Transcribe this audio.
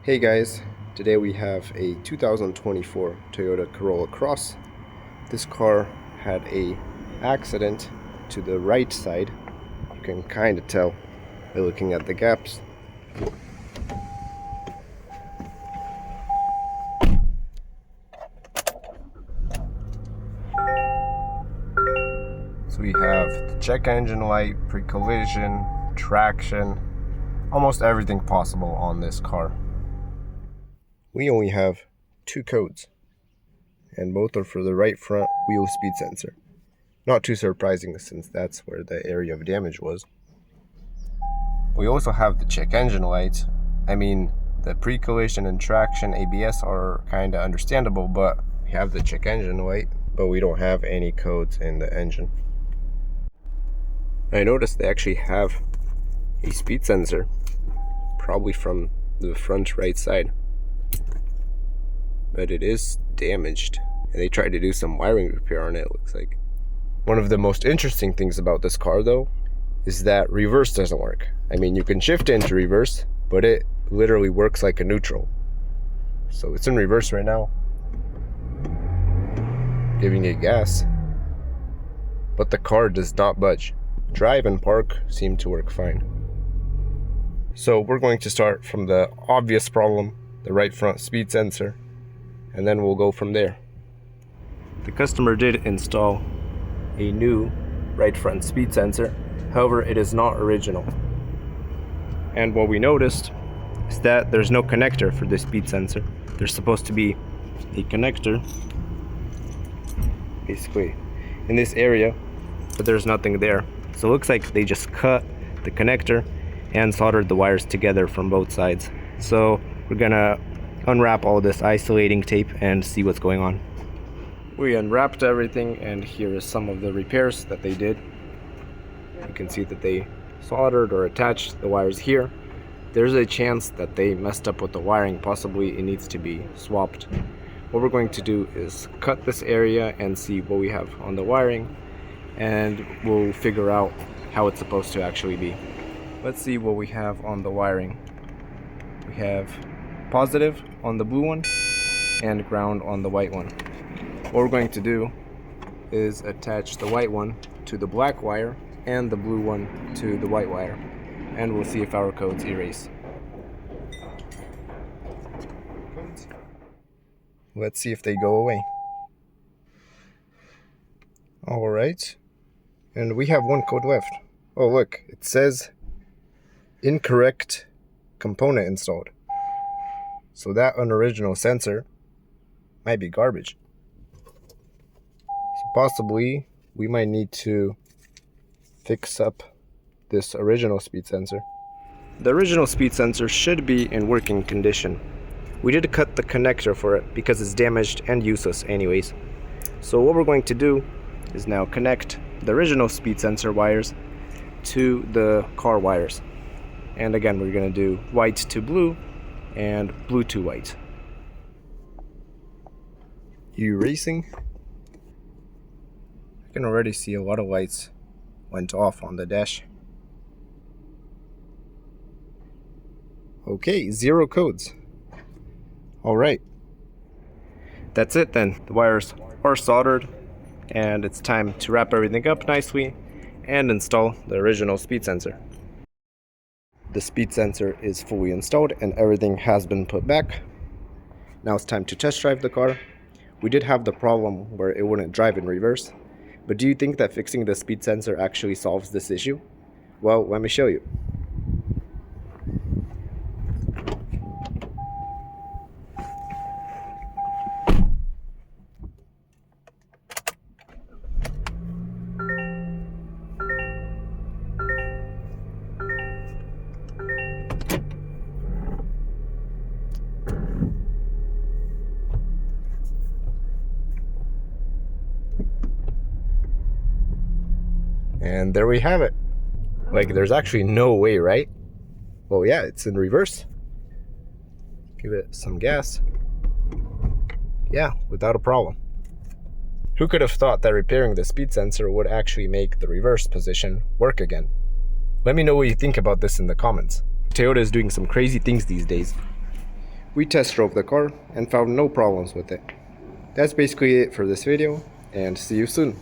Hey guys, today we have a 2024 Toyota Corolla Cross. This car had a accident to the right side. You can kind of tell by looking at the gaps. So we have the check engine light, pre-collision, traction, almost everything possible on this car. We only have two codes, and both are for the right front wheel speed sensor. Not too surprising since that's where the area of damage was. We also have the check engine lights. I mean, the pre-collision and traction ABS are kind of understandable, but we have the check engine light, but we don't have any codes in the engine. I noticed they actually have a speed sensor, probably from the front right side, but it is damaged, and they tried to do some wiring repair on it, looks like. One of the most interesting things about this car though is that reverse doesn't work. I mean, you can shift into reverse, but it literally works like a neutral. So it's in reverse right now, giving it gas, but the car does not budge. Drive and park seem to work fine. So we're going to start from the obvious problem, the right front speed sensor, and then we'll go from there. The customer did install a new right front speed sensor, however it is not original. And what we noticed is that there's no connector for this speed sensor. There's supposed to be a connector basically in this area, but there's nothing there. So it looks like they just cut the connector and soldered the wires together from both sides. So we're gonna unwrap all this isolating tape and see what's going on. We unwrapped everything, and here is some of the repairs that they did. You can see that they soldered or attached the wires here. There's a chance that they messed up with the wiring. Possibly it needs to be swapped. What we're going to do is cut this area and see what we have on the wiring, and we'll figure out how it's supposed to actually be. Let's see what we have on the wiring. We have positive on the blue one and ground on the white one. What we're going to do is attach the white one to the black wire and the blue one to the white wire, and we'll see if our codes erase. Let's see if they go away. Alright, and we have one code left. Oh look, it says incorrect component installed. So that unoriginal sensor might be garbage. So possibly we might need to fix up this original speed sensor. The original speed sensor should be in working condition. We did cut the connector for it because it's damaged and useless anyways. So what we're going to do is now connect the original speed sensor wires to the car wires. And again, we're going to do white to blue and blue to white. Erasing. I can already see a lot of lights went off on the dash. Okay, 0 codes. Alright. That's it then. The wires are soldered, and it's time to wrap everything up nicely and install the original speed sensor. The speed sensor is fully installed and everything has been put back. Now it's time to test drive the car. We did have the problem where it wouldn't drive in reverse, but do you think that fixing the speed sensor actually solves this issue? Well, let me show you. And there we have it. Like, there's actually no way, right? Well, yeah, it's in reverse. Give it some gas. Yeah, without a problem. Who could have thought that repairing the speed sensor would actually make the reverse position work again? Let me know what you think about this in the comments. Toyota is doing some crazy things these days. We test drove the car and found no problems with it. That's basically it for this video, and see you soon.